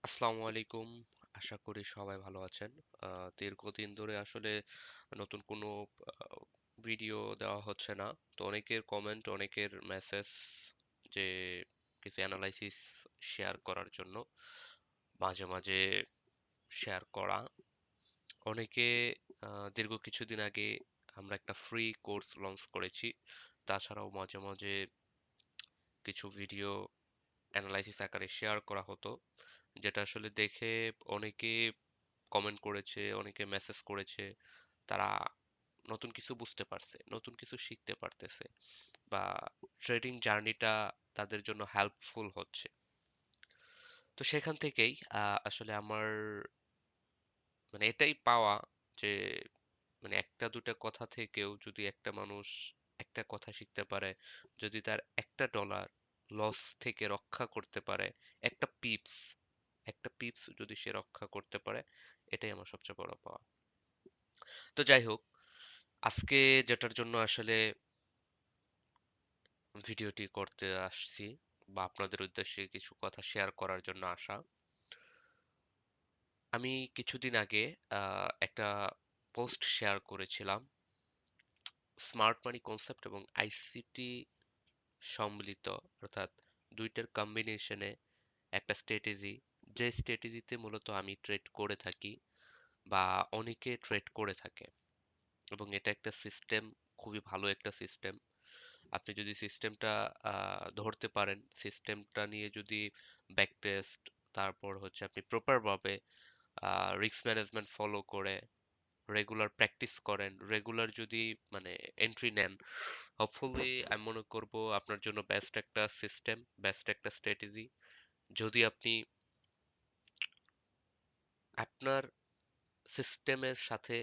আসসালামু আলাইকুম। আশা করি সবাই ভালো আছেন। দীর্ঘদিন ধরে আসলে নতুন কোনো আ ভিডিও দেওয়া হচ্ছে না। তো অনেকের কমেন্ট, অনেকের মেসেজ যে কিছু এনালাইসিস শেয়ার করার জন্য মাঝে, মাঝে শেয়ার করা। অনেকে দীর্ঘ কিছুদিন আগে আমরা একটা ফ্রি কোর্স লঞ্চ করেছি। তাছাড়াও মাঝে, মাঝে কিছু ভিডিও এনালাইসিস আকারে শেয়ার করা হতো। যেটা আসলে দেখে অনেকে কমেন্ট করেছে, অনেকে মেসেজ করেছে। তারা নতুন কিছু বুঝতে পারছে, নতুন কিছু শিখতে পারতেছে বা ট্রেডিং জার্নিটা তাদের জন্য হেল্পফুল হচ্ছে। তো সেখান থেকেই আসলে আমার মানে এটাই পাওয়া যে মানে একটা দুটা কথা থেকেও যদি একটা মানুষ একটা কথা শিখতে পারে, যদি তার $1 লস থেকে রক্ষা করতে পারে, একটা পিপস একটা পিপস যদি সে রক্ষা করতে পারে, এটাই আমার সবচেয়ে বড় পাওয়া। তো যাই হোক, আজকে যেটার জন্য আসলে ভিডিওটি করতে আসছি বা আপনাদের উদ্দেশ্যে কিছু কথা শেয়ার করার জন্য আসা। আমি কিছুদিন আগে একটা পোস্ট শেয়ার করেছিলাম স্মার্ট মানি কনসেপ্ট এবং আইসিটি সম্মিলিত, অর্থাৎ ২ টার কম্বিনেশনে একটা স্ট্র্যাটেজি, যে স্ট্র্যাটেজিতে মূলত আমি ট্রেড করে থাকি বা অনেকে ট্রেড করে থাকে এবং এটা একটা সিস্টেম, খুবই ভালো একটা সিস্টেম। আপনি যদি সিস্টেমটা ধরতে পারেন, সিস্টেমটা নিয়ে যদি ব্যাক টেস্ট, তারপর হচ্ছে আপনি প্রপার ভাবে রিস্ক ম্যানেজমেন্ট ফলো করে রেগুলার প্র্যাকটিস করেন, রেগুলার যদি মানে এন্ট্রি নেন, হোপফুলি আমি মনে করব আপনার জন্য বেস্ট একটা সিস্টেম, বেস্ট একটা স্ট্র্যাটেজি। যদি আপনি আপনার সিস্টেমের সাথে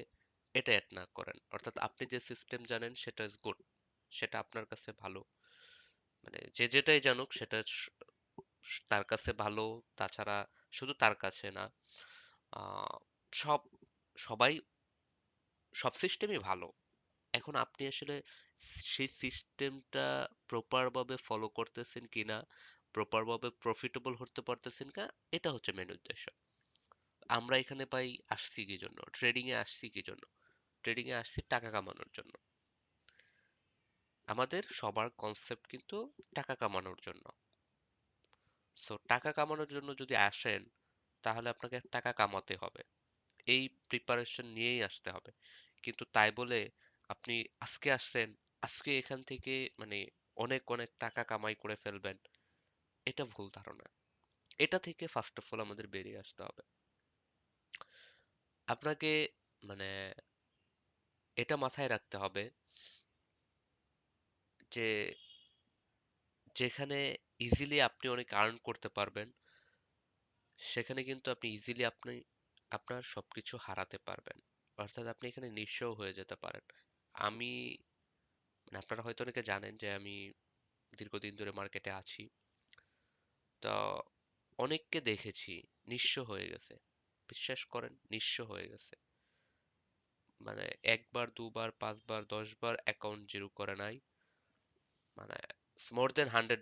এটা অ্যাড না করেন, অর্থাৎ আপনি যে সিস্টেম জানেন সেটা ইজ গুড, সেটা আপনার কাছে ভালো, মানে যে যেটাই জানুক সেটা তার কাছে ভালো। তাছাড়া শুধু তার কাছে না, আহ, সব সবাই সব সিস্টেমই ভালো। এখন আপনি আসলে সেই সিস্টেমটা প্রপার ভাবে ফলো করতেছেন কিনা, প্রপার ভাবে প্রফিটেবল হতে পারতেছেন কিনা, এটা হচ্ছে মেন উদ্দেশ্য। আমরা এখানে আসছি কি জন্য, ট্রেডিং এ আসছি কি জন্য? ট্রেডিং এ আসছি টাকা কামানোর জন্য। আমাদের সবার কনসেপ্ট কিন্তু টাকা কামানোর জন্য। সো টাকা কামানোর জন্য যদি আসেন, তাহলে আপনাকে টাকা কামাতে হবে, এই প্রিপারেশন নিয়েই আসতে হবে। কিন্তু তাই বলে আপনি আজকে আসছেন, আজকে এখান থেকে মানে অনেক অনেক টাকা কামাই করে ফেলবেন, এটা ভুল ধারণা। এটা থেকে ফার্স্ট অফ অল আমাদের বেরিয়ে আসতে হবে। আপনাকে মানে এটা মাথায় রাখতে হবে যে যেখানে ইজিলি আপনি অনেক আর্ন করতে পারবেন, সেখানে কিন্তু আপনি ইজিলি আপনার সবকিছু হারাতে পারবেন। অর্থাৎ আপনি এখানে নিঃস্ব হয়ে যেতে পারেন। আমি মানে আপনারা হয়তো অনেকে জানেন যে আমি দীর্ঘদিন ধরে মার্কেটে আছি। তো অনেককে দেখেছি নিঃস্ব হয়ে গেছে। বিশ্বাস করেন, নিঃস্ব হয়ে গেছে। মানে একবার, দুবার, ৫ বার, ১০ বার অ্যাকাউন্ট জিরো করে নাই। মানে মোর দেন 100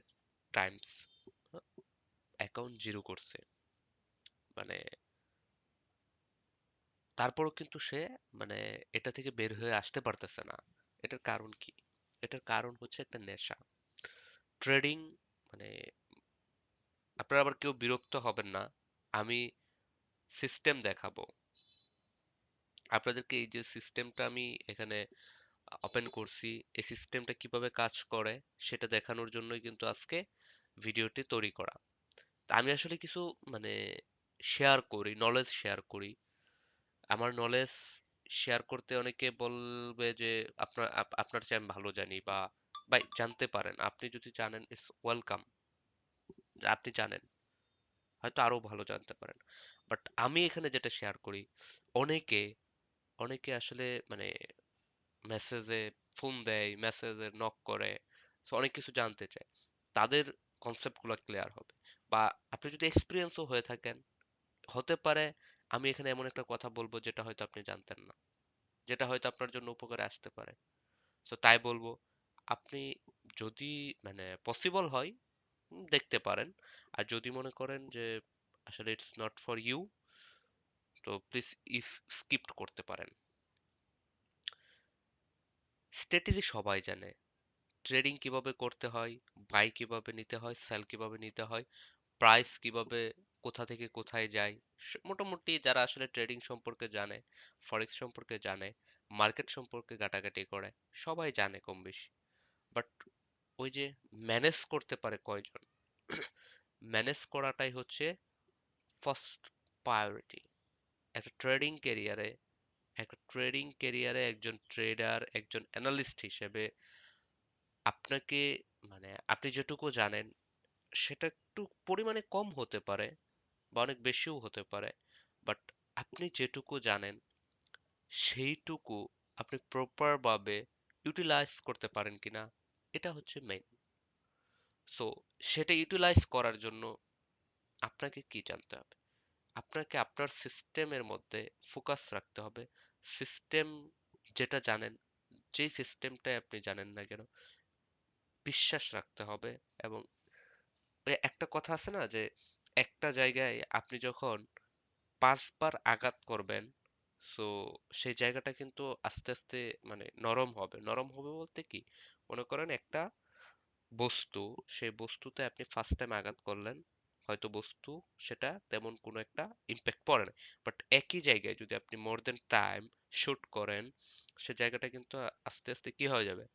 টাইমস অ্যাকাউন্ট জিরো করছে। মানে তারপরও কিন্তু সে মানে এটা থেকে বের হয়ে আসতে পারতেছে না। এটার কারণ কি? এটার কারণ হচ্ছে একটা নেশা। ট্রেডিং মানে আপনারা আবার কেউ বিরক্ত হবেন না। আমি সিস্টেম দেখাবো। আপনাদেরকে এই যে সিস্টেমটা আমি এখানে ওপেন করছি, এই সিস্টেমটা কিভাবে কাজ করে সেটা দেখানোর জন্যই কিন্তু আজকে ভিডিওটি তৈরি করা। তা আমি আসলে কিছু মানে শেয়ার করি, নলেজ শেয়ার করি। আমার নলেজ শেয়ার করতে অনেকে বলবে যে আপনার চেয়ে আমি ভালো জানি, বা ভাই জানতে পারেন, আপনি যদি জানেন ইটস ওয়েলকাম, আপনি জানেন, হয়তো আরো ভালো জানতে পারেন। বাট আমি এখানে যেটা শেয়ার করি, অনেকে অনেকে আসলে মানে মেসেজে ফোন দেয়, মেসেজে নক করে, সো অনেক কিছু জানতে চায়। তাদের কনসেপ্টগুলো ক্লিয়ার হবে। বা আপনি যদি এক্সপিরিয়েন্সও হয়ে থাকেন, হতে পারে আমি এখানে এমন একটা কথা বলবো যেটা হয়তো আপনি জানতেন না, যেটা হয়তো আপনার জন্য উপকারে আসতে পারে। সো তাই বলবো, আপনি যদি মানে পসিবল হয় দেখতে পারেন। আর যদি মনে করেন যে আসলে ইটস নট ফর ইউ, তো প্লিজ স্কিপ করতে পারেন। স্ট্র্যাটেজি সবাই জানে, ট্রেডিং কিভাবে করতে হয়, বাই কিভাবে নিতে হয়, সেল কিভাবে নিতে হয়, প্রাইস কিভাবে কোথা থেকে কোথায় যায়। মোটামুটি যারা আসলে ট্রেডিং সম্পর্কে জানে, ফরেক্স সম্পর্কে জানে, মার্কেট সম্পর্কে ঘাটাঘাটি করে, সবাই জানে কম বেশি। বাট ওই যে ম্যানেজ করতে পারে কয়জন, ম্যানেজ করাটাই হচ্ছে ফার্স্ট প্রায়োরিটি একটা ট্রেডিং ক্যারিয়ারে। একজন ট্রেডার, একজন অ্যানালিস্ট হিসেবে আপনাকে, মানে আপনি যেটুকু জানেন সেটা একটু পরিমাণে কম হতে পারে বা অনেক বেশিও হতে পারে, বাট আপনি যেটুকু জানেন সেইটুকু আপনি প্রপার ভাবে ইউটিলাইজ করতে পারেন কিনা, এটা হচ্ছে মেইন। সো সেটা ইউটিলাইজ করার জন্য আপনাকে কি জানতে হবে? আপনাকে আপনার সিস্টেমের মধ্যে ফোকাস রাখতে হবে। সিস্টেম যেটা জানেন, যেই সিস্টেমটাই আপনি জানেন না কেন, বিশ্বাস রাখতে হবে। এবং ওই একটা কথা আছে না যে একটা জায়গায় আপনি যখন 5 বার আঘাত করবেন, সো সেই জায়গাটা কিন্তু আস্তে আস্তে মানে নরম হবে। নরম হবে বলতে কি, মনে করেন একটা বস্তু, সেই বস্তুতে আপনি ফার্স্ট টাইম আঘাত করলেন, হয়তো বস্তু সেটা তেমন কোনো একটা ইম্প্যাক্ট পড়ে না, বাট একই জায়গায় যদি আপনি মোর দেন টাইম শুট করেন, সে জায়গাটা কিন্তু আস্তে আস্তে কি হয়ে যাবে,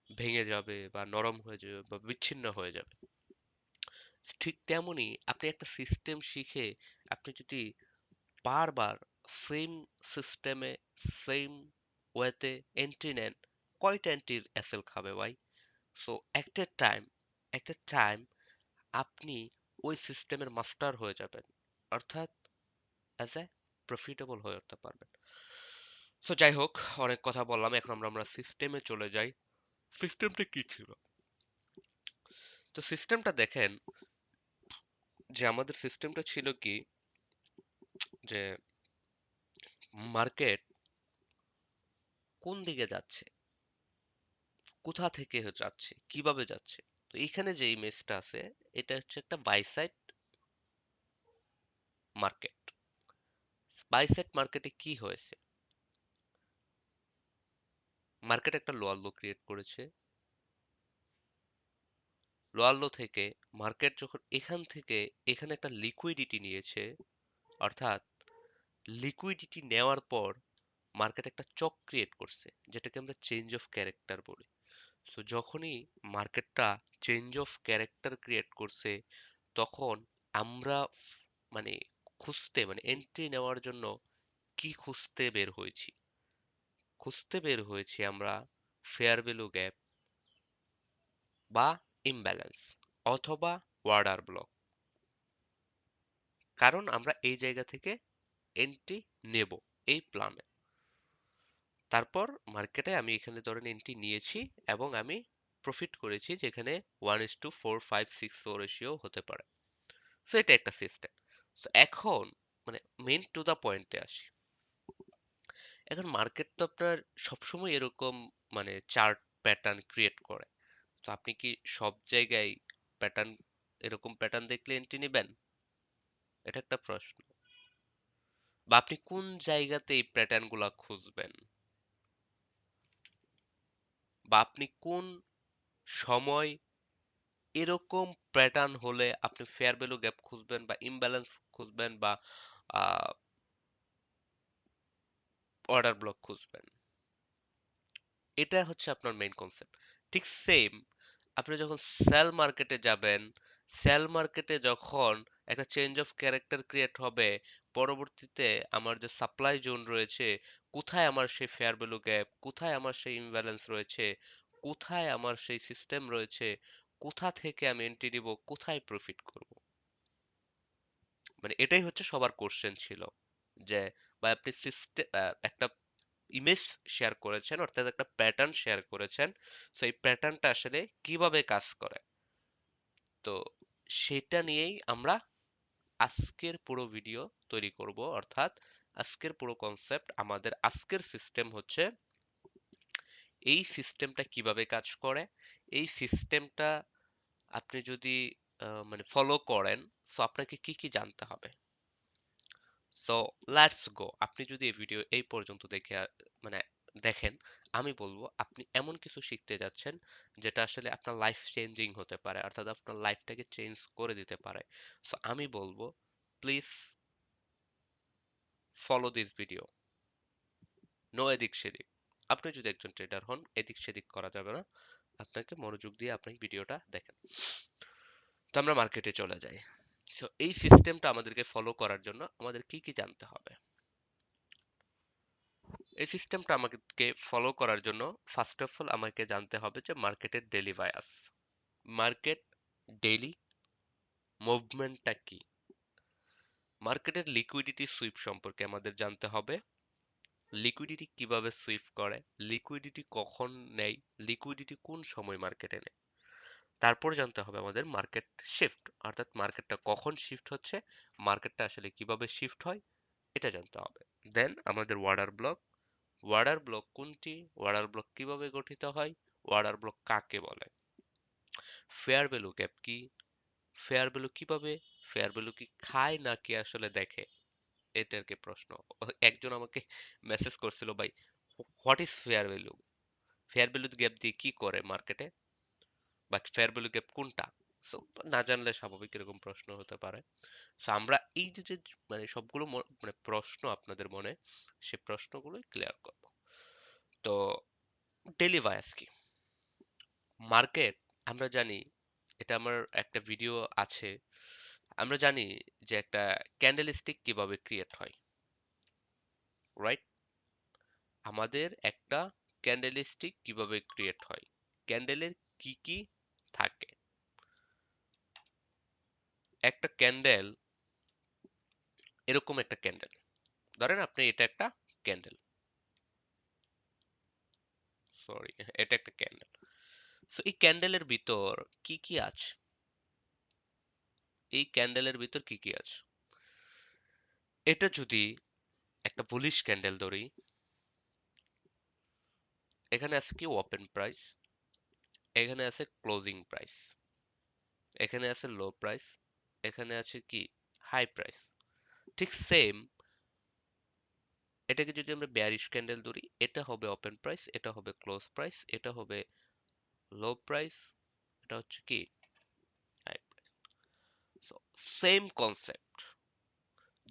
ভেঙে যাবে বা নরম হয়ে যাবে বা বিচ্ছিন্ন হয়ে যাবে। ঠিক তেমনই আপনি একটা সিস্টেম শিখে আপনি যদি বারবার সেম সিস্টেমে, সেম ওয়েতে এন্ট্রি নেন, কয়টা এন্ট্রির এসএল খাবে ভাই? সো একটা টাইম আপনি ওই সিস্টেমের মাস্টার হয়ে যাবেন, অর্থাৎ অ্যাজ এ প্রফিটেবল হয়ে উঠতে পারবেন। সো যাই হোক, অনেক কথা বললাম, এখন আমরা সিস্টেমে চলে যাই। সিস্টেমটা কি ছিল? তো সিস্টেমটা দেখেন, যে আমাদের সিস্টেমটা ছিল কি, যে মার্কেট কোন দিকে যাচ্ছে, কোথা থেকে যাচ্ছে, কিভাবে যাচ্ছে। তো এইখানে যে ইমেজটা আছে, এটা হচ্ছে একটা বাইসাইড মার্কেট। বাইসাইড মার্কেটে কি হয়েছে, মার্কেট একটা লোয়ার লো ক্রিয়েট করেছে। লোয়ার লো থেকে মার্কেট যখন এখান থেকে এখানে একটা লিকুইডিটি নিয়েছে, অর্থাৎ লিকুইডিটি নেওয়ার পর মার্কেট একটা চক ক্রিয়েট করছে, যেটাকে আমরা চেঞ্জ অফ ক্যারেক্টার বলি। সো যখনই মার্কেটটা চেঞ্জ অফ ক্যারেক্টার ক্রিয়েট করছে, তখন আমরা মানে খুঁজতে, মানে এন্ট্রি নেওয়ার জন্য কি খুঁজতে বের হয়েছি? খুঁজতে বের হয়েছি আমরা ফেয়ার ভ্যালু গ্যাপ বা ইমব্যালেন্স অথবা অর্ডার ব্লক, কারণ আমরা এই জায়গা থেকে এন্ট্রি নেব এই প্ল্যানে। তারপর মার্কেটে আমি এখানে ধরেন এন্ট্রি নিয়েছি এবং আমি প্রফিট করেছি, যেখানে 1:4 5 6 রেশিও হতে পারে। সো এটা একটা সিস্টেম। সো এখন মানে মেইন টু দা পয়েন্টে আসি। এখন মার্কেট তো আপনার সবসময় এরকম মানে চার্ট প্যাটার্ন ক্রিয়েট করে। তো আপনি কি সব জায়গায় প্যাটার্ন, এরকম প্যাটার্ন দেখলে এন্ট্রি নেবেন? এটা একটা প্রশ্ন। বা আপনি কোন জায়গাতে এই প্যাটার্ন গুলা খুঁজবেন, বা আপনি কোন সময় এরকম প্যাটার্ন হলে আপনি ফেয়ার ভ্যালু গ্যাপ খুঁজবেন বা ইমব্যালেন্স খুঁজবেন বা অর্ডার ব্লক খুঁজবেন? এটা হচ্ছে আপনার মেইন কনসেপ্ট। ঠিক সেম আপনি যখন সেল মার্কেটে যাবেন, সেল মার্কেটে যখন একটা চেঞ্জ অফ ক্যারেক্টার ক্রিয়েট হবে, পরবর্তীতে আমার যে সাপ্লাই জোন রয়েছে, কোথায় আমার সেই ফেয়ার ভ্যালু গ্যাপ, কোথায় আমার সেই ইমব্যালেন্স রয়েছে, কোথায় আমার সেই সিস্টেম রয়েছে, কোথা থেকে আমি এন্ট্রি নিব, কোথায় প্রফিট করব, মানে এটাই হচ্ছে সবার কোশ্চেন ছিল। যে বা আপনি সিস্টেম একটা ইমেজ শেয়ার করেছেন, অর্থাৎ একটা প্যাটার্ন শেয়ার করেছেন, সো এই প্যাটার্নটা আসলে কিভাবে কাজ করে। তো সেটা নিয়েই আমরা আজকের পুরো ভিডিও তৈরি করব, অর্থাৎ আজকের পুরো কনসেপ্ট, আমাদের আজকের সিস্টেম হচ্ছে এই সিস্টেমটা কিভাবে কাজ করে। এই সিস্টেমটা আপনি যদি মানে ফলো করেন, সো আপনাকে কি কি জানতে হবে। So let's go. আপনি যদি এই ভিডিও এই পর্যন্ত দেখে মানে দেখেন, আমি বলবো আপনি এমন কিছু শিখতে যাচ্ছেন যেটা আসলে আপনার লাইফ চেঞ্জিং হতে পারে, অর্থাৎ আপনার লাইফটাকে চেঞ্জ করে দিতে পারে। সো আমি বলবো please follow this video, no এদিক সেদিক। আপনি যদি একজন ট্রেডার হন, এদিক সেদিক করা যাবে না, আপনাকে মনোযোগ দিয়ে আপনি ভিডিওটা দেখেন। তো আমরা মার্কেটে চলে যাই। সো এই সিস্টেমটা আমাদেরকে ফলো করার জন্য আমাদের কি কি জানতে হবে। এই সিস্টেমটা আমাকে ফলো করার জন্য ফার্স্ট অফ অল আমাকে জানতে হবে যে মার্কেটের ডেলি বায়াস, মার্কেট ডেইলি মুভমেন্টটা কি, মার্কেটের লিকুইডিটি সুইপ সম্পর্কে আমাদের জানতে হবে, লিকুইডিটি কিভাবে সুইপ করে, লিকুইডিটি কখন নেয়, লিকুইডিটি কোন সময় মার্কেটে নেয়। তারপর জানতে হবে আমাদের মার্কেট শিফট, অর্থাৎ মার্কেটটা কখন শিফট হচ্ছে, মার্কেটটা আসলে কিভাবে শিফট হয়, এটা জানতে হবে। দেন আমাদের অর্ডার ব্লক, অর্ডার ব্লক কোনটি, অর্ডার ব্লক কিভাবে গঠিত হয়, অর্ডার ব্লক কাকে বলে, ফেয়ার ভ্যালু গ্যাপ কি, ফেয়ার ভ্যালু কিভাবে, ফেয়ার ভ্যালু কি খায় নাকি আসলে দেখে, এটার কি প্রশ্ন। একজন আমাকে মেসেজ করছিল, ভাই what is fair value, fair value gap দিয়ে কি করে মার্কেটে, বা ফেয়ার ভ্যালু গ্যাপ কোনটা। সো না জানলে স্বাভাবিক এরকম প্রশ্ন হতে পারে। সো আমরা এই যে মানে সবগুলো মানে প্রশ্ন আপনাদের মনে, সে প্রশ্নগুলোই ক্লিয়ার করব। তো ডেলি বায়াস কি, মার্কেট, আমরা জানি, এটা আমার একটা ভিডিও আছে, আমরা জানি যে একটা ক্যান্ডেলস্টিক কিভাবে ক্রিয়েট হয়, রাইট। আমাদের একটা ক্যান্ডেলস্টিক কিভাবে ক্রিয়েট হয়, ক্যান্ডেলের কি কি থাকে। একটা ক্যান্ডেল, এরকম একটা ক্যান্ডেল, ধরেন আপনি এটা একটা ক্যান্ডেল, সরি এটা একটা ক্যান্ডেল। সো এই ক্যান্ডেলের ভিতর কি কি আছে, এই ক্যান্ডেলের ভিতর কি কি আছে, এটা যদি একটা বুলিশ ক্যান্ডেল ধরি, এখানে আছে কি ওপেন প্রাইস, এখানে আছে ক্লোজিং প্রাইস, এখানে আছে লো প্রাইস, এখানে আছে কি হাই প্রাইস। ঠিক সেম এটাকে যদি আমরা বেয়ারিশ ক্যান্ডেল ধরি, এটা হবে ওপেন প্রাইস, এটা হবে ক্লোজ প্রাইস, এটা হবে লো প্রাইস, এটা হচ্ছে কি high price. So same concept,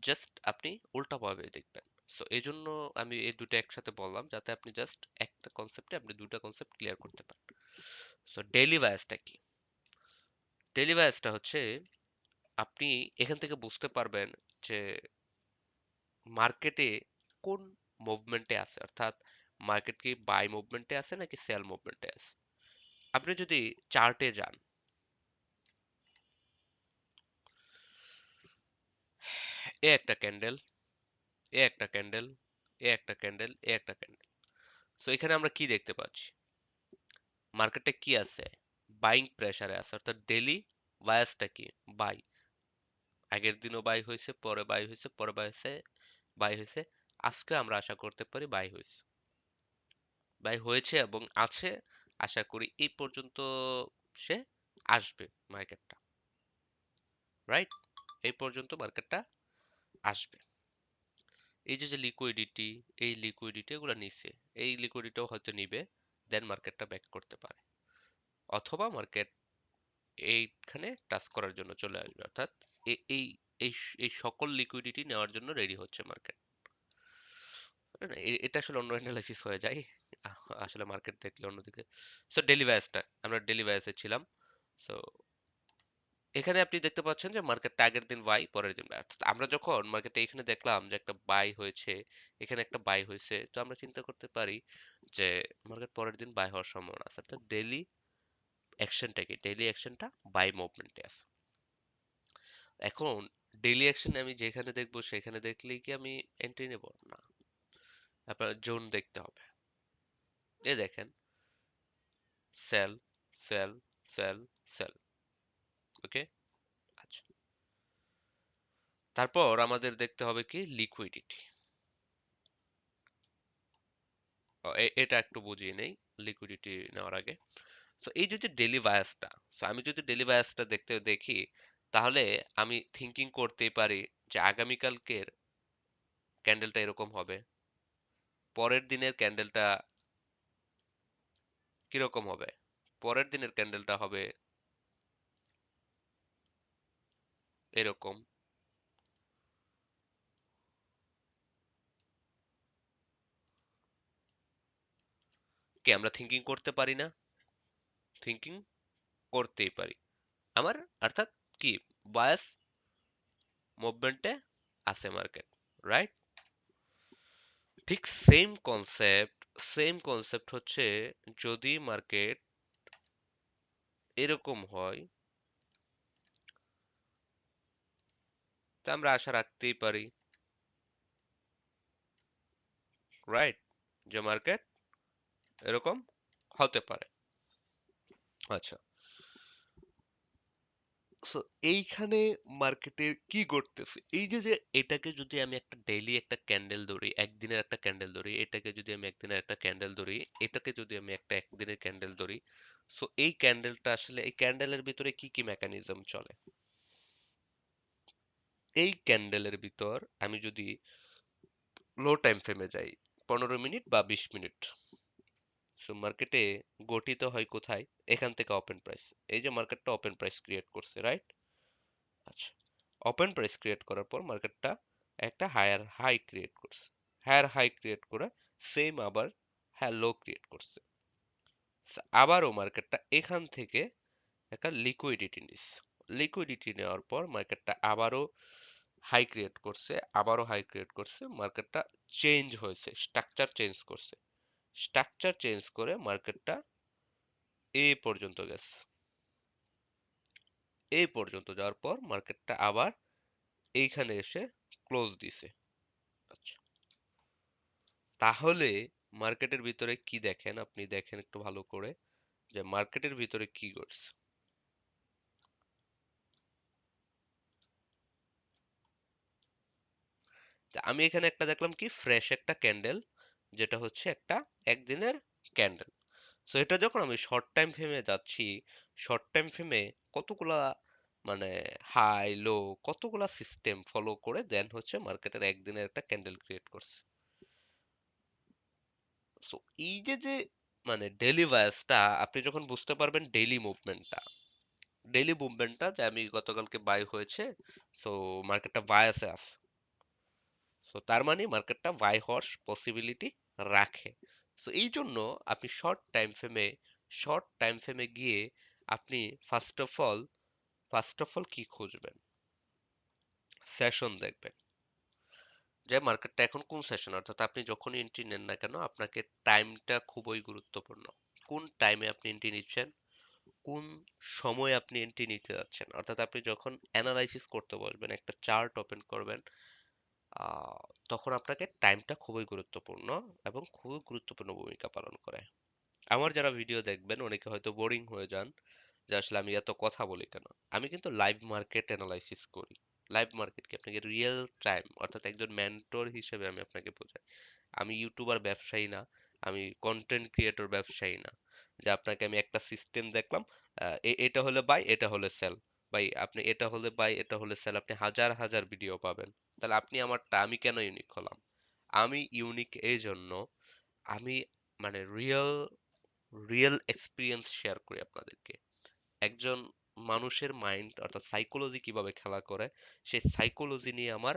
just আপনি উল্টাভাবে দেখবেন। সো এই জন্য আমি এই দুটো একসাথে বললাম, যাতে আপনি জাস্ট একটা কনসেপ্টে আপনি দুটো কনসেপ্ট ক্লিয়ার করতে পারেন। সো ডেইলি বায়াসটা কি, ডেইলি বায়াসটা হচ্ছে আপনি এখান থেকে বুঝতে পারবেন যে মার্কেটে কোন মুভমেন্টে আছে, অর্থাৎ মার্কেট কি বাই মুভমেন্টে আছে নাকি সেল মুভমেন্টে আছে। আপনি যদি চার্টে যান, এ একটা ক্যান্ডেল, এ একটা ক্যান্ডেল, এ একটা ক্যান্ডেল, এ একটা ক্যান্ডেল। সো এখানে আমরা কি দেখতে পাচ্ছি, মার্কেটে কি আছে, বাইং প্রেসারে আছে, অর্থাৎ ডেইলি বায়াসটা কি বাই, আগের দিনও বাই হয়েছে, পরে বাই হয়েছে, পরে বাই হয়েছে, বাই হয়েছে, আজকে আমরা আশা করতে পারি বাই হয়েছে, বাই হয়েছে এবং আছে, আশা করি এই পর্যন্ত সে আসবে মার্কেটটা, রাইট, এই পর্যন্ত মার্কেটটা আসবে। এই যে যে লিকুইডিটি, এই লিকুইডিটি এগুলো নিছে, এই লিকুইডিটিও হয়তো নিবে, দেন মার্কেটটা ব্যাক করতে পারে, অথবা মার্কেট এইখানে টাচ করার জন্য চলে আসবে, অর্থাৎ এ- এই এই এই সকল লিকুইডিটি নেওয়ার জন্য রেডি হচ্ছে মার্কেট। এটা আসলে অন্য অ্যানালাইসিস হয়ে যায়, আসলে মার্কেট দেখলে অন্যদিকে। সো ডেলি ভ্যাসটা, আমরা ডেলি ভ্যাসে ছিলাম। সো এখানে আপনি দেখতে পাচ্ছেন যে মার্কেটটা আগের দিন বাই, পরের দিন বাই। আমরা যখন মার্কেটে এখানে দেখলাম যে একটা বাই হয়েছে, এখানে একটা বাই হয়েছে, তো আমরা চিন্তা করতে পারি যে মার্কেট পরের দিন বাই হওয়ার সম্ভাবনা আছে, অর্থাৎ ডেলি অ্যাকশনটা কি, ডেলি অ্যাকশনটা বাই মুভমেন্টে আছে। এখন ডেইলি অ্যাকশন আমি যেখানে দেখবো সেখানে দেখলেই কি আমি এন্ট্রি নেব না, আপনার জোন দেখতে হবে। এই দেখেন, সেল, সেল, সেল, সেল, ওকে। আচ্ছা, তারপর আমাদের দেখতে হবে কি লিকুইডিটি। এটা একটু বুঝিয়ে নেই লিকুইডিটি নেওয়ার আগে। তো এই যে ডেলি বায়াসটা, সো আমি যদি ডেলি বায়াসটা দেখি, তাহলে আমি থিঙ্কিং করতেই পারি যে আগামীকালকের ক্যান্ডেলটা এরকম হবে, পরের দিনের ক্যান্ডেলটা কিরকম হবে, পরের দিনের ক্যান্ডেলটা হবে এরকম। কি আমরা থিঙ্কিং করতে পারি না? থিঙ্কিং করতেই পারি। আমার অর্থাৎ কি, বায়াস মুভমেন্টে আছে মার্কেট, রাইট? ঠিক সেম কনসেপ্ট হচ্ছে, যদি মার্কেট এরকম হয়, তা আমরা আশা রাখতেই পারি, রাইট, যে মার্কেট এরকম হতে পারে। আচ্ছা, সো এইখানে মার্কেটে কি ঘটতেছে, এই যে এটাকে যদি আমি একটা ডেইলি একটা ক্যান্ডেল ধরি, একদিনের একটা ক্যান্ডেল ধরি, এটাকে যদি আমি একদিনের একটা ক্যান্ডেল ধরি, এটাকে যদি আমি একটা একদিনের ক্যান্ডেল ধরি, সো এই ক্যান্ডেলটা আসলে, এই ক্যান্ডেলের ভিতরে কি কি মেকানিজম চলে, এই ক্যান্ডেলের ভিতর আমি যদি লো টাইম ফ্রেমে যাই, 15 মিনিট বা 20 মিনিট, সো মার্কেটে গঠিত হয় কোথায়, এখান থেকে ওপেন প্রাইস, এই যে মার্কেটটা ওপেন প্রাইস ক্রিয়েট করছে, রাইট? আচ্ছা, ওপেন প্রাইস ক্রিয়েট করার পর মার্কেটটা একটা হায়ার হাই ক্রিয়েট করছে, হায়ার হাই ক্রিয়েট করে সেম আবার হ্যাঁ লো ক্রিয়েট করছে, আবারও মার্কেটটা এখান থেকে একটা লিকুইডিটি নিচ্ছে, লিকুইডিটি নেওয়ার পর মার্কেটটা আবারও হাই ক্রিয়েট করছে, আবারও হাই ক্রিয়েট করছে, মার্কেটটা চেঞ্জ হয়েছে, স্ট্রাকচার চেঞ্জ করছে, স্ট্রাকচার চেঞ্জ করে মার্কেটটা এই পর্যন্ত গেছে, এই পর্যন্ত যাওয়ার পর মার্কেটটা আবার এইখানে এসে ক্লোজ দিছে। আচ্ছা, তাহলে মার্কেটের ভিতরে কি দেখেন, আপনি দেখেন একটু ভালো করে যে মার্কেটের ভিতরে কি ঘটছে। তা আমি এখানে একটা দেখলাম কি, ফ্রেশ একটা ক্যান্ডেল, যেটা হচ্ছে একটা একদিনের ক্যান্ডেল। সো এটা যখন আমি শর্ট টাইম ফ্রেমে যাচ্ছি, শর্ট টাইম ফ্রেমে কতগুলা মানে হাই লো, কতগুলা সিস্টেম ফলো করে দেন হচ্ছে মার্কেটের একদিনের একটা ক্যান্ডেল ক্রিয়েট করছে। সো এই যে ডেলি বায়াসটা আপনি যখন বুঝতে পারবেন, ডেইলি মুভমেন্টটা যে আমি গতকালকে বাই হয়েছে, সো মার্কেটটা বায়াসে আছে, সো তার মানে মার্কেটটা বাই হওয়ার পসিবিলিটি রাখে। সো এই জন্য আপনি শর্ট টাইম ফ্রেমে গিয়ে আপনি ফার্স্ট অফ অল কি খুঁজবেন, সেশন দেখবেন, যে মার্কেটটা এখন কোন সেশন, অর্থাৎ আপনি যখনই এন্ট্রি নেন না কেন, আপনাকে টাইমটা খুবই গুরুত্বপূর্ণ, কোন টাইমে আপনি এন্ট্রি নিচ্ছেন, কোন সময় আপনি এন্ট্রি নিতে যাচ্ছেন, অর্থাৎ আপনি যখন অ্যানালাইসিস করতে বসবেন, একটা চার্ট ওপেন করবেন, আহ, তখন আপনাকে টাইমটা খুবই গুরুত্বপূর্ণ এবং খুবই গুরুত্বপূর্ণ ভূমিকা পালন করে। আমার যারা ভিডিও দেখবেন অনেকে হয়তো বোরিং হয়ে যান যে আসলে আমি এত কথা বলি কেন, আমি কিন্তু লাইভ মার্কেট অ্যানালাইসিস করি। লাইভ মার্কেটকে আপনাকে রিয়েল টাইম, অর্থাৎ একজন মেন্টর হিসেবে আমি আপনাকে বোঝাই। আমি ইউটিউবার ব্যবসায়ী না, আমি কন্টেন্ট ক্রিয়েটর ব্যবসায়ী না, যে আপনাকে আমি একটা সিস্টেম দেখলাম, এটা হলে বাই, এটা হলে সেল, ভাই আপনি এটা হলে বাই, এটা হলে সেল, আপনি হাজার হাজার ভিডিও পাবেন, তাহলে আপনি আমারটা, আমি কেন ইউনিক হলাম? আমি ইউনিক এই জন্য, আমি রিয়েল রিয়েল এক্সপিরিয়েন্স শেয়ার করি আপনাদেরকে, একজন মানুষের মাইন্ড অর্থাৎ সাইকোলজি কিভাবে খেলা করে, সেই সাইকোলজি নিয়ে আমার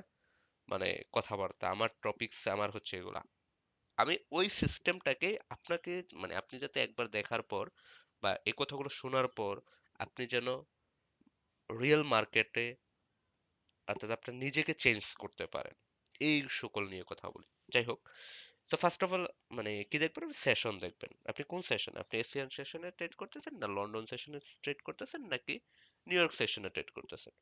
কথাবার্তা, আমার টপিকস, আমার হচ্ছে এগুলা, আমি ওই সিস্টেমটাকে আপনাকে, আপনি যাতে একবার দেখার পর বা এই কথাগুলো শোনার পর আপনি যেন রিয়েল মার্কেটে, অর্থাৎ আপনার নিজেকে চেঞ্জ করতে পারেন, এই সকল নিয়ে কথা বলি। যাই হোক, তো ফার্স্ট অফ অল কি দেখবেন, সেশন দেখবেন, আপনি কোন সেশন, আপনি এশিয়ান সেশনে ট্রেড করতেছেন, না লন্ডন সেশনে ট্রেড করতেছেন, নাকি নিউ ইয়র্ক সেশনে ট্রেড করতেছেন।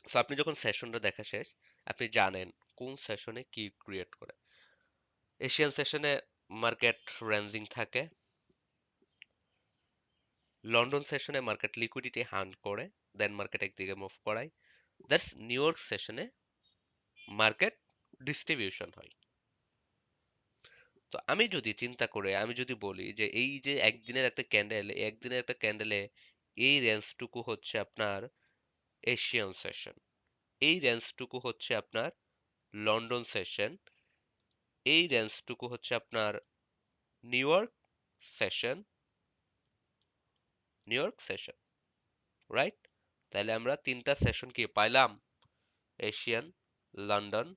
সো আপনি যখন সেশনটা দেখা শেষ, আপনি জানেন কোন সেশনে কি ক্রিয়েট করে। এশিয়ান সেশনে মার্কেট রেঞ্জিং থাকে, লন্ডন সেশনে মার্কেট লিকুইডিটি হান্ট করে, দেন মার্কেট একদিকে মুভ করায়, দ্যাটস নিউ ইয়র্ক সেশনে মার্কেট ডিস্ট্রিবিউশন হয়। তো আমি যদি চিন্তা করে আমি যদি বলি যে এই যে একদিনের একটা ক্যান্ডেল, এই একদিনের একটা ক্যান্ডেলে এই রেঞ্জটুকু হচ্ছে আপনার এশিয়ান সেশন, এই রেঞ্জটুকু হচ্ছে আপনার লন্ডন সেশন, এই রেঞ্জটুকু হচ্ছে আপনার new York session, new York session, right? তাহলে আমরা তিনটা সেশন কি পাইলাম? এশিয়ান, লন্ডন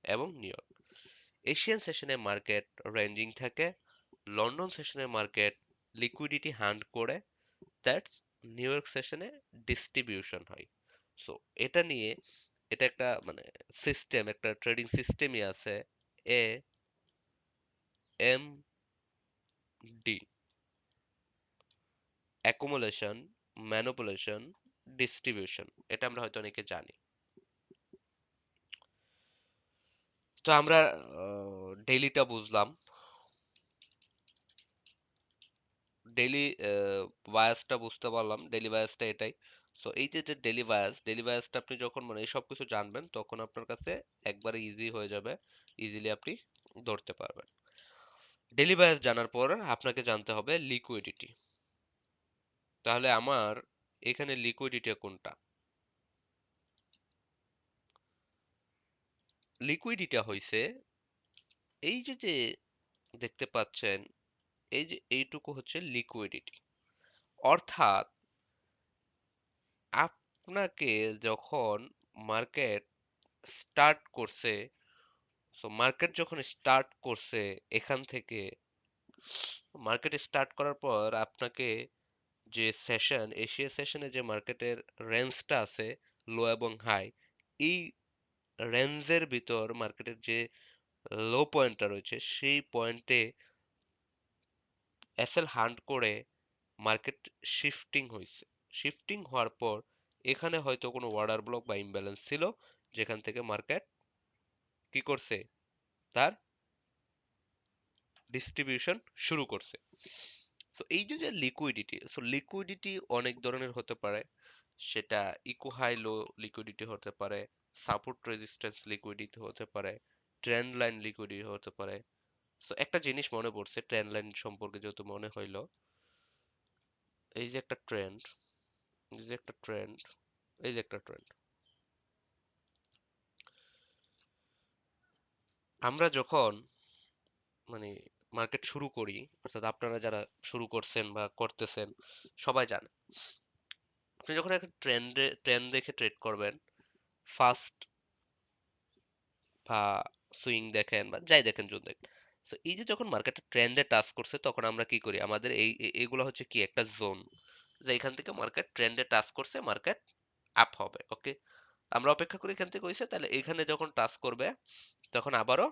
এবং নিউ ইয়র্ক। এশিয়ান সেশনে মার্কেট রেঞ্জিং থাকে, লন্ডন সেশনে মার্কেট লিকুইডিটি হান্ট করে, দ্যাটস নিউ ইয়র্ক সেশনে ডিস্ট্রিবিউশন হয়। সো এটা নিয়ে এটা একটা মানে সিস্টেম, একটা ট্রেডিং সিস্টেমই আছে, A M D, accumulation, manipulation, distribution. এটা আমরা হয়তো অনেকে জানি। তো আমরা ডেইলিটা বুঝলাম, ডেইলি বায়াসটা বুঝতে পারলাম, ডেইলি বায়াসটা এটাই। সো এই যে ডেইলি বায়াস, ডেইলি বায়াসটা আপনি যখন মানে এই সব কিছু জানবেন তখন আপনার কাছে একবারে ইজি হয়ে যাবে, ইজিলি আপনি ধরতে পারবেন। ডেইলি বায়াস জানার পর আপনাকে জানতে হবে লিকুইডিটি। তাহলে আমার এখানে লিকুইডিটি কোনটা? লিকুইডিটি হইছে এই যে যে দেখতে পাচ্ছেন, এই যে এইটুকু হচ্ছে লিকুইডিটি। অর্থাৎ আপনাকে যখন মার্কেট স্টার্ট করছে, সো মার্কেট যখন স্টার্ট করছে এখান থেকে, মার্কেট স্টার্ট করার পর আপনাকে যে সেশন, এশিয়া সেশনে যে মার্কেটের রেঞ্জটা আছে লো এবং হাই, এই রেঞ্জের ভিতর মার্কেটের যে লো পয়েন্টটা রয়েছে সেই পয়েন্টে এসএল হান্ট করে মার্কেট শিফটিং হয়েছে। শিফটিং হওয়ার পর এখানে হয়তো কোনো অর্ডার ব্লক বা ইমব্যালেন্স ছিল, যেখান থেকে মার্কেট কি করছে, তার ডিস্ট্রিবিউশন শুরু করছে। তো এই যে যে লিকুইডিটি, সো লিকুইডিটি অনেক ধরনের হতে পারে। সেটা ইকো হাই লো লিকুইডিটি হতে পারে, সাপোর্ট রেজিস্ট্যান্স লিকুইডিটি হতে পারে, ট্রেন্ড লাইন লিকুইডিটি হতে পারে। সো একটা জিনিস মনে পড়ছে ট্রেন্ড লাইন সম্পর্কে, যেহেতু মনে হইলো, এই যে একটা ট্রেন্ড, এই যে একটা ট্রেন্ড, এই যে একটা ট্রেন্ড, আমরা যখন মানে মার্কেট শুরু করি, অর্থাৎ আপনারা যারা শুরু করছেন বা করতেছেন সবাই জানে, আপনি যখন একটা ট্রেন্ড দেখে ট্রেড করবেন, ফার্স্ট বা সুইং দেখেন বা যাই দেখেন যোন দেখেন, তো এই যে যখন মার্কেটটা ট্রেন্ডে টাচ করছে তখন আমরা কি করি, আমাদের এইগুলো হচ্ছে কি একটা জোন, যে এখান থেকে মার্কেট ট্রেন্ডে টাচ করছে, মার্কেট আপ হবে, ওকে। আমরা অপেক্ষা করি এখান থেকে হয়েছে, তাহলে এখানে যখন টাচ করবে তখন আবারও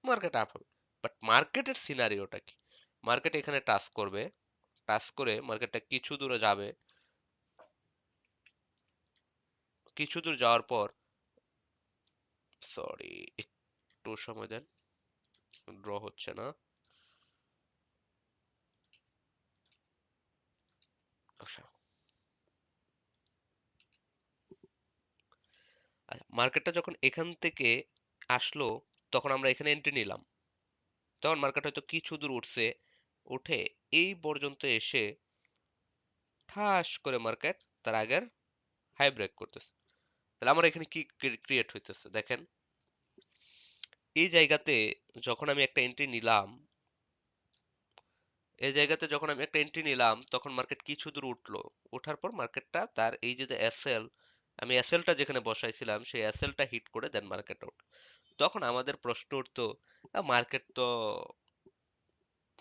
মার্কেট আপ হবে। বাট মার্কেটের সিনারিওটা কি, মার্কেট এখানে টাচ করবে, টাচ করে মার্কেটটা কিছু দূরে যাবে, কিছু দূর যাওয়ার পর, সরি একটু সময় দেন, ড্র হচ্ছে না, আচ্ছা। আচ্ছা, মার্কেটটা যখন এখান থেকে আসলো তখন আমরা এখানে এন্ট্রি নিলাম, তখন মার্কেট হয়তো কিছু দূর উঠছে, উঠে এই পর্যন্ত এসে ঠাস করে মার্কেট তার আগের হাই ব্রেক করতেছে। তাহলে আমার এখানে কি ক্রিয়েট হইতেছে দেখেন, এই জায়গাতে যখন আমি একটা এন্ট্রি নিলাম, এই জায়গাতে যখন আমি একটা এন্ট্রি নিলাম তখন মার্কেট কিছু দূর উঠলো, ওঠার পর মার্কেটটা তার এই যে এসএল, আমি এসএলটা যেখানে বসাইছিলাম সেই এসএলটা হিট করে দেন মার্কেট আউট। তখন আমাদের প্রশ্ন উঠতো, মার্কেট তো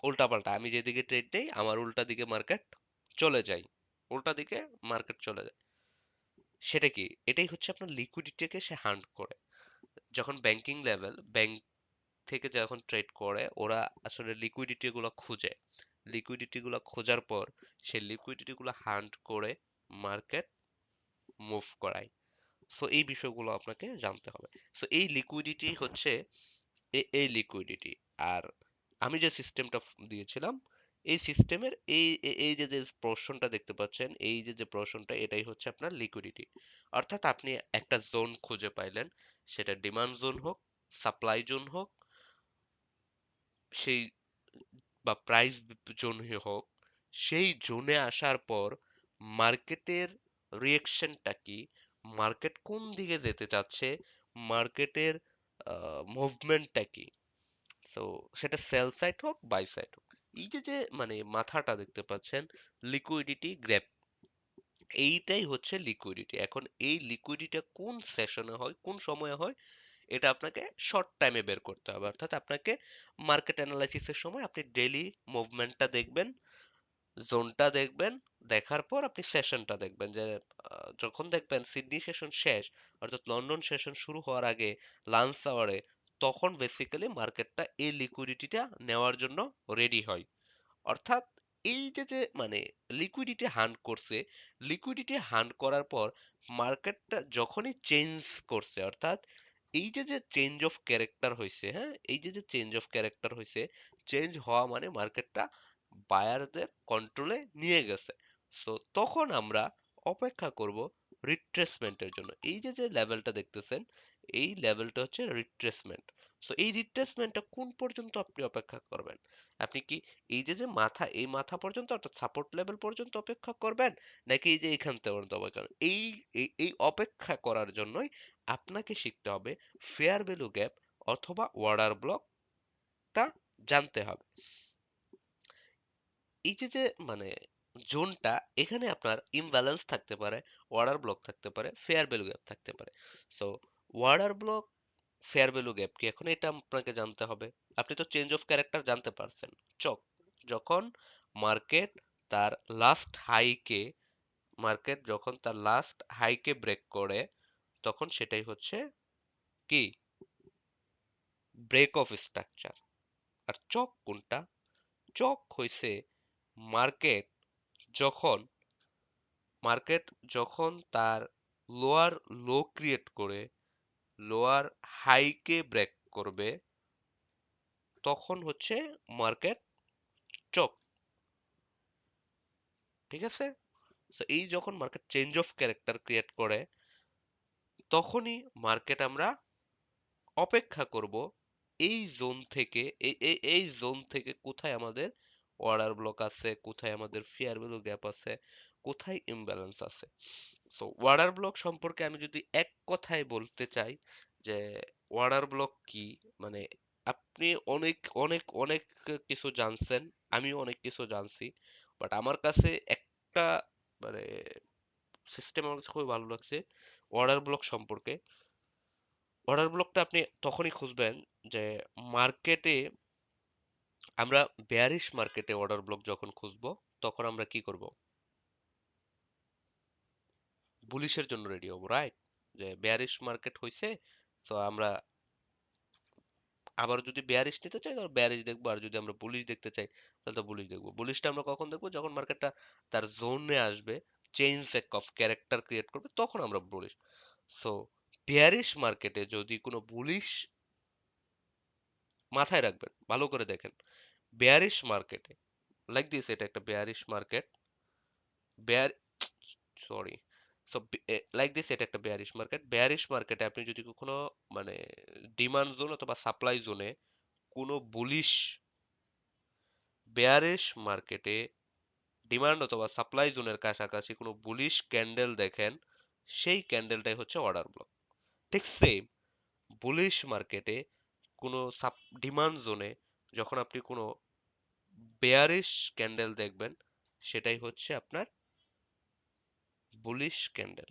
উল্টা পাল্টা, আমি যেদিকে ট্রেড নেই আমার উল্টা দিকে মার্কেট চলে যায়, উল্টা দিকে মার্কেট চলে যায়। সেটা কি, এটাই হচ্ছে আপনার লিকুইডিটিকে সে হান্ট করে। যখন ব্যাংকিং লেভেল, ব্যাংক থেকে যখন ট্রেড করে ওরা আসলে লিকুইডিটি গুলো খুঁজে, লিকুইডিটি গুলো খোঁজার পর সেই লিকুইডিটি গুলো হান্ট করে মার্কেট মুভ করায়। সো এই বিষয়গুলো আপনাকে জানতে হবে। সো এই লিকুইডিটি হচ্ছে এই লিকুইডিটি। আর আমি যে সিস্টেমটা দিয়েছিলাম, এই সিস্টেমের এই যে যে পোর্শনটা দেখতে পাচ্ছেন, এই যে যে পোর্শনটা, এটাই হচ্ছে আপনার লিকুইডিটি। অর্থাৎ আপনি একটা জোন খুঁজে পাইলেন, সেটা ডিমান্ড জোন হোক, সাপ্লাই জোন হোক, সেই বা প্রাইস জোনই হোক, সেই জোনে আসার পর মার্কেটের রিয়েকশনটা কি, মার্কেট কোন দিকে যেতে চাচ্ছে, মার্কেটের মুভমেন্টটা কি। সো সেটা সেল সাইড হোক বাই সাইড হোক, এই যে যে মানে মাথাটা দেখতে পাচ্ছেন, লিকুইডিটি গ্র্যাপ, এইটাই হচ্ছে লিকুইডিটি। এখন এই লিকুইডিটি কোন সেশনে হয়, কোন সময়ে হয়, এটা আপনাকে শর্ট টাইমে বের করতে হবে। অর্থাৎ আপনাকে মার্কেট অ্যানালাইসিসের সময় আপনি ডেইলি মুভমেন্টটা দেখবেন, জোনটা দেখবেন, দেখার পর আপনি সেশনটা দেখবেন যে যখন দেখবেন সিডনি সেশন শেষ, অর্থাৎ লন্ডন সেশন শুরু হওয়ার আগে লাঞ্চ আওয়ারে, তখন বেসিক্যালি মার্কেটটা এই লিকুইডিটিটা নেওয়ার জন্য রেডি হয়। অর্থাৎ এই যে যে মানে লিকুইডিটি হান্ট করছে, লিকুইডিটি হান্ট করার পর মার্কেটটা যখনই চেঞ্জ করছে, অর্থাৎ এই যে যে চেঞ্জ অফ ক্যারেক্টার হয়েছে, হ্যাঁ, এই যে যে চেঞ্জ অফ ক্যারেক্টার হয়েছে, চেঞ্জ হওয়া মানে মার্কেটটা বায়ারদের কন্ট্রোলে নিয়ে গেছে। সো তখন আমরা অপেক্ষা করব রিট্রেসমেন্টের জন্য। এই যে যে লেভেলটা দেখতেছেন, এই লেভেলটা হচ্ছে রিট্রেসমেন্ট। সো এই রিট্রেসমেন্টটা কোন পর্যন্ত আপনি অপেক্ষা করবেন? আপনি কি এই যে যে মাথা, এই মাথা পর্যন্ত অর্থাৎ সাপোর্ট লেভেল পর্যন্ত অপেক্ষা করবেন, নাকি এই যে এইখান থেকে পর্যন্ত অপেক্ষা করবেন? এই অপেক্ষা করার জন্যই আপনাকে শিখতে হবে ফেয়ার ভ্যালু গ্যাপ অথবা অর্ডার ব্লকটা জানতে হবে। এই যে যে মানে জোনটা, এখানে আপনার ইমব্যালেন্স থাকতে পারে, অর্ডার ব্লক থাকতে পারে, ফেয়ার ভ্যালু গ্যাপ থাকতে পারে। So order block, fair value gap কি, এখন এটা আপনাকে জানতে হবে। আপনি তো চেঞ্জ অফ ক্যারেক্টার জানতে পারছেন। চক যখন মার্কেট তার লাস্ট হাইকে, মার্কেট যখন তার লাস্ট হাইকে ব্রেক করে, তখন সেটাই হচ্ছে কি, ব্রেক অফ স্ট্রাকচার। আর চক কোনটা? চক হইছে মার্কেট যখন, মার্কেট যখন তার লোয়ার লো ক্রিয়েট করে লোয়ার হাইকে ব্রেক করবে, তখন হচ্ছে মার্কেট চক। ঠিক আছে? তো এই যখন market change of character create করে, তখনই মার্কেট আমরা অপেক্ষা করব এই জোন থেকে, এই জোন থেকে কোথায় আমাদের অর্ডার ব্লক আছে, কোথায় আমাদের ফেয়ার ভ্যালু গ্যাপ আছে, কোথায় ইমব্যালেন্স আছে। সো অর্ডার ব্লক সম্পর্কে আমি যদি এক কথায় বলতে চাই যে অর্ডার ব্লক কি, মানে আপনি অনেক অনেক অনেক কিছু জানছেন, আমিও অনেক কিছু জানছি, বাট আমার কাছে একটা মানে সিস্টেম আমার কাছে খুবই ভালো লাগছে অর্ডার ব্লক সম্পর্কে। অর্ডার ব্লকটা আপনি তখনই খুঁজবেন যে মার্কেটে, আমরা বেয়ারিশ মার্কেটে অর্ডার ব্লক যখন খুঁজবো, তখন আমরা কি করব? বুলিশের জন্য রেডি হবো, রাইট? যে বেয়ারিশ মার্কেট হইছে, তো আমরা আবার যদি বেয়ারিশ নিতে চাই তাহলে বেয়ারিশ দেখবো, আর যদি আমরা বুলিশ দেখতে চাই তাহলে তো বুলিশ দেখবো। বুলিশটা আমরা কখন দেখবো? যখন মার্কেটটা তার জোনে আসবে, চেঞ্জ অফ ক্যারেক্টার ক্রিয়েট করবে, তখন আমরা বুলিশ। সো বেয়ারিশ মার্কেটে যদি কোনো বুলিশ, মাথায় রাখবেন ভালো করে দেখেন, বেয়ারিশ মার্কেটে লাইক দিস, এটা একটা bearish market, bear sorry, so like this, এটা একটা বেয়ারিশ মার্কেট। বেয়ারিশ মার্কেটে আপনি যদি কখনো মানে ডিমান্ড জোন অথবা সাপ্লাই জোনে কোনো বুলিশ, বেয়ারিশ মার্কেটে ডিমান্ড অথবা সাপ্লাই জোনের কাছাকাছি কোনো বুলিশ ক্যান্ডেল দেখেন, সেই ক্যান্ডেলটাই হচ্ছে অর্ডার ব্লক। ঠিক সেম বুলিশ মার্কেটে কোনো ডিমান্ড জোনে যখন আপনি কোনো বেয়ারিশ ক্যান্ডেল দেখবেন, সেটাই হচ্ছে আপনার বুলিশ ক্যান্ডেল।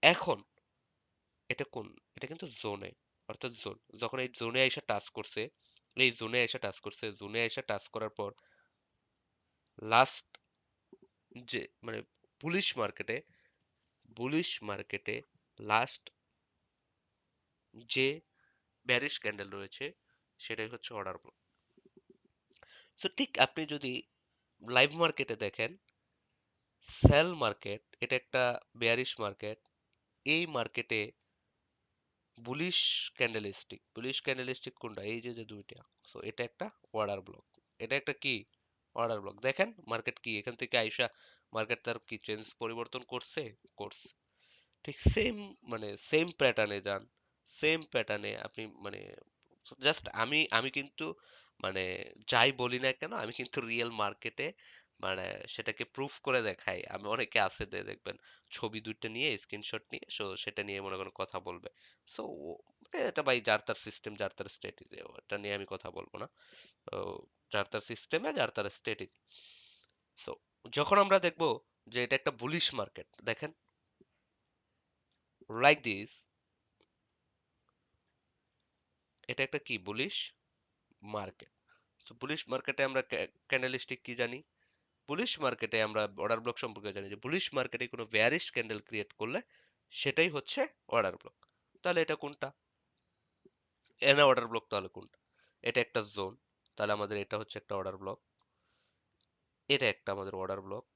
এখন এটা কোন, এটা কিন্তু জোনে, অর্থাৎ জোন যখন এই জোনে এসে টাচ করছে, এই জোনে এসে টাচ করছে, জোনে এসে টাচ করার পর লাস্ট যে মানে বুলিশ মার্কেটে, বুলিশ মার্কেটে লাস্ট যে ব্যারিশ ক্যান্ডেল রয়েছে, সেটাই হচ্ছে অর্ডার ব্লক। সো ঠিক আপনি যদি লাইভ মার্কেটে দেখেন, সেল মার্কেট এটা একটা বেয়ারিশ মার্কেট, এই মার্কেটে বুলিশ ক্যান্ডেলস্টিক, বুলিশ ক্যান্ডেলস্টিক কোনটা? এই যে যে দুইটা। সো এটা একটা অর্ডার ব্লক, এটা একটা কি, অর্ডার ব্লক। দেখেন মার্কেট কি এখান থেকে আইসা মার্কেট তার কি চেঞ্জ পরিবর্তন করছে, করছে। ঠিক সেম মানে সেম প্যাটার্নে যান, সেম প্যাটার্নে আপনি মানে জাস্ট আমি আমি কিন্তু মানে যাই বলি না কেন আমি কিন্তু রিয়েল মার্কেটে মানে সেটাকে প্রুফ করে দেখাই। আমি অনেকে আছে দেখবেন ছবি দুইটা নিয়ে স্ক্রিনশট নিয়ে সেটা নিয়ে মনে করেন কথা বলবে। সো এটা ভাই যার তার সিস্টেম যার তার স্ট্র্যাটেজি, ওটা নিয়ে আমি কথা বলবো না। তো যার তার সিস্টেমে যার তার স্ট্র্যাটেজি। সো যখন আমরা দেখবো যে এটা একটা বুলিশ মার্কেট, দেখেন লাইক দিস, এটা একটা কি বুলিশ মার্কেট। তো বুলিশ মার্কেটে আমরা ক্যান্ডেলস্টিক কি জানি, বুলিশ মার্কেটে আমরা অর্ডার ব্লক সম্পর্কে জানি যে বুলিশ মার্কেটে কোনো বেয়ারিশ ক্যান্ডেল ক্রিয়েট করলে সেটাই হচ্ছে অর্ডার ব্লক। তাহলে এটা কোনটা, এনা অর্ডার ব্লক তাহলে কোনটা? এটা একটা জোন, তাহলে আমাদের এটা হচ্ছে একটা অর্ডার ব্লক, এটা একটা আমাদের অর্ডার ব্লক,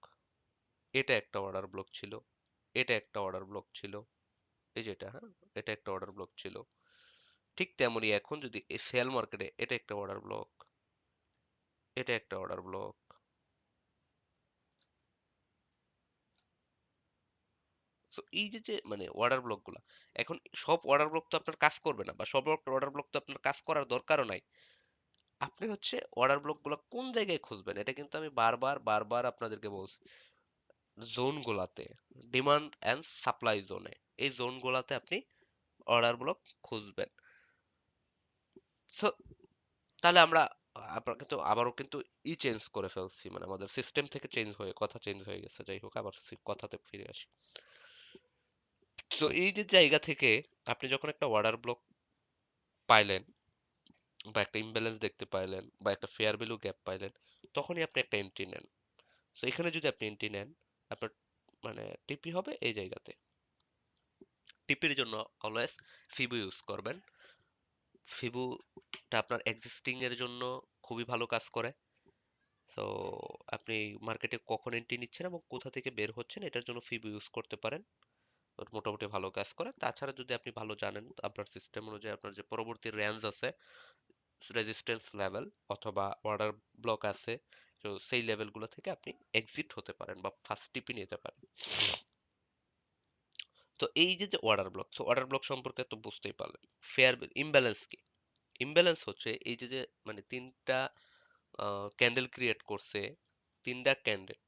এটা একটা অর্ডার ব্লক ছিল, এটা একটা অর্ডার ব্লক ছিল, এই যেটা, হ্যাঁ, এটা একটা অর্ডার ব্লক ছিল। ঠিক তেমনই এখন যদি এই সেল মার্কেটে এটা একটা অর্ডার ব্লক, এটা একটা অর্ডার ব্লক। সো এই যে যে মানে অর্ডার ব্লক গুলা, এখন সব অর্ডার ব্লক তো আপনার কাজ করবে না, বা সব অর্ডার ব্লক তো আপনার কাজ করার দরকারও নাই। আপনি হচ্ছে অর্ডার ব্লক গুলা কোন জায়গায় খুঁজবেন, এটা কিন্তু আমি বারবার বারবার আপনাদেরকে বলছি। জোন গুলাতে, ডিমান্ড অ্যান্ড সাপ্লাই জোনে, এই জোন গুলাতে আপনি অর্ডার ব্লক খুঁজবেন। সো তাহলে আমরা আপনার কিন্তু আবারও কিন্তু চেঞ্জ করে ফেলছি, মানে আমাদের সিস্টেম থেকে চেঞ্জ হয়ে কথা চেঞ্জ হয়ে গেছে। যাই হোক, আবার কথাতে ফিরে আসি। তো এই যে জায়গা থেকে আপনি যখন একটা অর্ডার ব্লক পাইলেন, বা একটা ইমব্যালেন্স দেখতে পাইলেন, বা একটা ফেয়ার ভ্যালু গ্যাপ পাইলেন, তখনই আপনি একটা এন্ট্রি নেন। তো এখানে যদি আপনি এন্ট্রি নেন, আপনার মানে টিপি হবে এই জায়গাতে। টিপির জন্য অলওয়েজ ফিবু ইউজ করবেন। ফিবুটা আপনার এক্সিস্টিং এর জন্য খুবই ভালো কাজ করে। তো আপনি মার্কেটে কখন এন্ট্রি নিচ্ছেন এবং কোথা থেকে বের হচ্ছেন এটার জন্য ফিবু ইউজ করতে পারেন। ওর মোটামুটি ভালো কাজ করে। তাছাড়া যদি আপনি ভালো জানেন আপনার সিস্টেম অনুযায়ী আপনার যে পরবর্তী রেঞ্জ আছে, রেজিস্ট্যান্স লেভেল অথবা অর্ডার ব্লক আছে, তো সেই লেভেলগুলো থেকে আপনি এক্সিট হতে পারেন বা ফার্স্ট টিপি নিতে পারেন। তো এই যে যে অর্ডার ব্লক, তো অর্ডার ব্লক সম্পর্কে তো বুঝতেই পারলেন। ফেয়ার ইমব্যালেন্স কি? ইমব্যালেন্স হচ্ছে এই যে যে মানে তিনটা ক্যান্ডেল ক্রিয়েট করছে, তিনটা ক্যান্ডেল,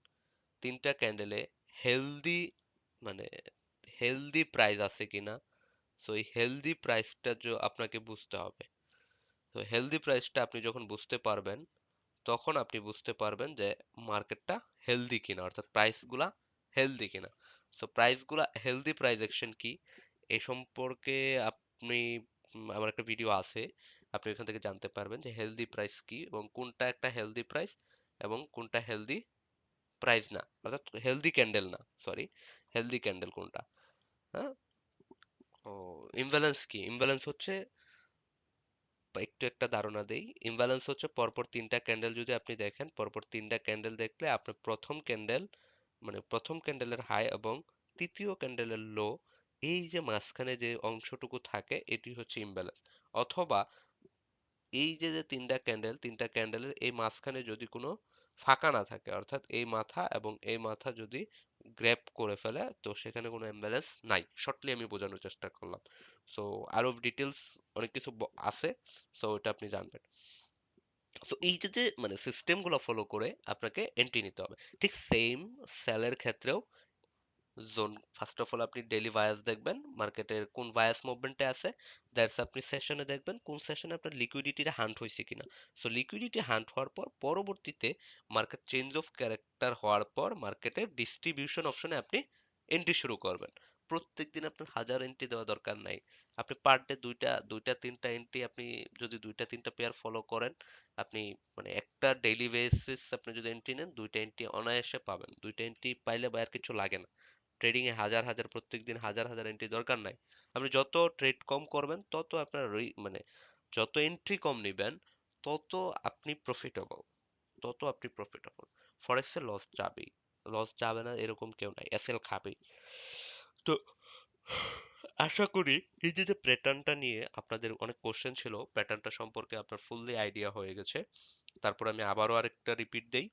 তিনটা ক্যান্ডেলে হেলদি মানে হেলদি প্রাইস আছে কিনা। সো এই হেলদি প্রাইসটা আপনাকে বুঝতে হবে। তো হেলদি প্রাইসটা আপনি যখন বুঝতে পারবেন, তখন আপনি বুঝতে পারবেন যে মার্কেটটা হেলদি কিনা, অর্থাৎ প্রাইসগুলা হেলদি কিনা। সো প্রাইসগুলা হেলদি প্রাইস অ্যাকশন কি এ সম্পর্কে আপনি আমার একটা ভিডিও আছে, আপনি ওখান থেকে জানতে পারবেন যে হেলদি প্রাইস কি এবং কোনটা একটা হেলদি প্রাইস এবং কোনটা হেলদি প্রাইস না, অর্থাৎ হেলদি ক্যান্ডেল না, সরি, হেলদি ক্যান্ডেল কোনটা। হ্যাঁ, ও ইমব্যালেন্স কি? ইমব্যালেন্স হচ্ছে, বা একটু একটা ধারণা দেই, ইমব্যালেন্স হচ্ছে পরপর তিনটা ক্যান্ডেল যদি আপনি দেখেন, পরপর তিনটা ক্যান্ডেল দেখলে আপনার প্রথম ক্যান্ডেল মানে প্রথম ক্যান্ডেলের হাই এবং তৃতীয় ক্যান্ডেলের লো, এই যে মাঝখানে যে অংশটুকু থাকে এটি হচ্ছে ইমব্যালেন্স। অথবা এই যে যে তিনটা ক্যান্ডেল, তিনটা ক্যান্ডেলের এই মাঝখানে যদি কোনো ফাঁকা না থাকে, অর্থাৎ এই মাথা এবং এই মাথা যদি গ্র্যাপ করে ফেলে, তো সেখানে কোনো ইমব্যালেন্স নাই। শর্টলি আমি বোঝানোর চেষ্টা করলাম। সো আরো ডিটেলস অনেক কিছু আছে, সো এটা আপনি জানবেন। সো এই যে যে মানে সিস্টেমগুলো ফলো করে আপনাকে এন্ট্রি নিতে হবে। ঠিক সেম সেলের ক্ষেত্রেও জোন, ফার্স্ট অফ অল আপনি ডেইলি বায়াস দেখবেন মার্কেটের কোন বায়াস মুভমেন্টে আছে, দ্যাটস আপনি সেশনে দেখবেন কোন সেশনে আপনার লিকুইডিটির হান্ট হয়েছে কিনা। সো লিকুইডিটি হান্ট হওয়ার পর পরবর্তীতে মার্কেট চেঞ্জ অফ ক্যারেক্টার হওয়ার পর মার্কেটের ডিস্ট্রিবিউশন অপশনে আপনি এন্ট্রি শুরু করবেন। প্রত্যেকদিন আপনার হাজার এন্ট্রি দেওয়া দরকার নাই। আপনি পার ডে দুইটা দুইটা তিনটা এন্ট্রি, আপনি যদি দুইটা তিনটা পেয়ার ফলো করেন, আপনি মানে একটা ডেইলি বেসিস আপনি যদি এন্ট্রি নেন, দুইটা এন্ট্রি অনায়াসে পাবেন। দুইটা এন্ট্রি পাইলে বা আর কিছু লাগে না। ট্রেডিং এ হাজার হাজার প্রত্যেকদিন হাজার হাজার এন্ট্রি দরকার নাই। আপনি যত ট্রেড কম করবেন তত আপনার মানে যত এন্ট্রি কম নিবেন তত আপনি প্রফিটেবল, তত আপনি প্রফিটেবল। ফরেক্সে লস যাবেই, লস যাবে না এরকম কেউ নাই, এসএল খাবেই। তো আশা করি এই যে যে প্যাটার্নটা নিয়ে আপনাদের অনেক কোশ্চেন ছিল, প্যাটার্নটা সম্পর্কে আপনার ফুললি আইডিয়া হয়ে গেছে। তারপর আমি আবারও আরেকটা রিপিট দেই।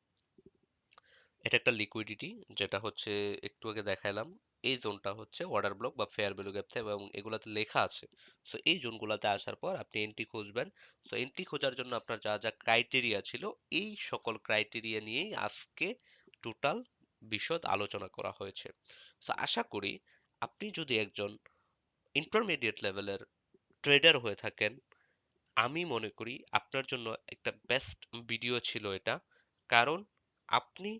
এটা একটা লিকুইডিটি, যেটা হচ্ছে একটু আগে দেখাইলাম, এই জোনটা হচ্ছে অর্ডার ব্লক বা ফেয়ার ভ্যালু গ্যাপ এবং এগুলাতে লেখা আছে। সো এই জোনগুলাতে আসার পর আপনি এন্ট্রি খুঁজবেন। তো এন্ট্রি খোঁজার জন্য আপনার যা যা ক্রাইটেরিয়া ছিল, এই সকল ক্রাইটেরিয়া নিয়েই আজকে টোটাল বিশদ আলোচনা করা হয়েছে। তো আশা করি আপনি যদি একজন ইন্টারমিডিয়েট লেভেলের ট্রেডার হয়ে থাকেন, আমি মনে করি আপনার জন্য একটা বেস্ট ভিডিও ছিল এটা। কারণ আপনি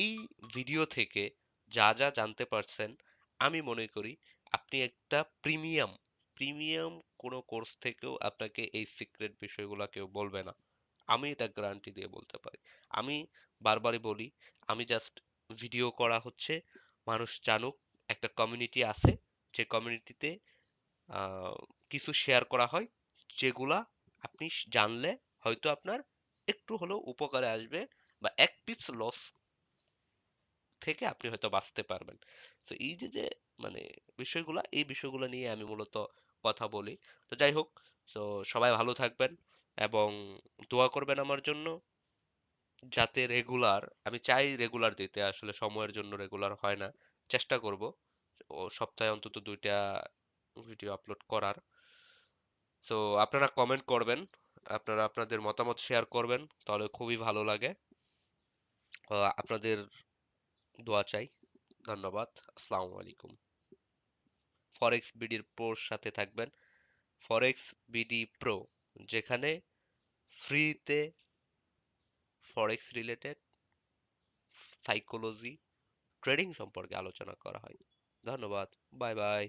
এই ভিডিও থেকে যা যা জানতে পারছেন, আমি মনে করি আপনি একটা প্রিমিয়াম কোনো কোর্স থেকেও আপনাকে এই সিক্রেট বিষয়গুলো কেউ বলবে না। আমি এটা গ্যারান্টি দিয়ে বলতে পারি। আমি বারবারই বলি, আমি জাস্ট ভিডিও করা হচ্ছে, মানুষ জানুক, একটা কমিউনিটি আছে, যে কমিউনিটিতে আহ, কিছু শেয়ার করা হয় যেগুলা আপনি জানলে হয়তো আপনার একটু হলেও উপকারে আসবে, বা এক পিস লস থেকে আপনি হয়তো বাঁচতে পারবেন। তো এই যে যে মানে বিষয়গুলা, এই বিষয়গুলো নিয়ে আমি মূলত কথা বলি। তো যাই হোক, তো সবাই ভালো থাকবেন এবং দোয়া করবেন আমার জন্য, যাতে রেগুলার, আমি চাই রেগুলার দিতে, আসলে সময়ের জন্য রেগুলার হয় না। চেষ্টা করব ও সপ্তাহে অন্তত 2টা ভিডিও আপলোড করার। তো আপনারা কমেন্ট করবেন, আপনারা আপনাদের মতামত শেয়ার করবেন, তাহলে খুবই ভালো লাগে। আপনাদের দোয়া চাই। ধন্যবাদ। আসসালামু আলাইকুম। ফরেক্স বিডির প্রোর সাথে থাকবেন, ফরেক্স বিডি প্রো, যেখানে ফ্রিতে ফরেক্স রিলেটেড সাইকোলজি, ট্রেডিং সম্পর্কে আলোচনা করা হয়। ধন্যবাদ। Bye bye.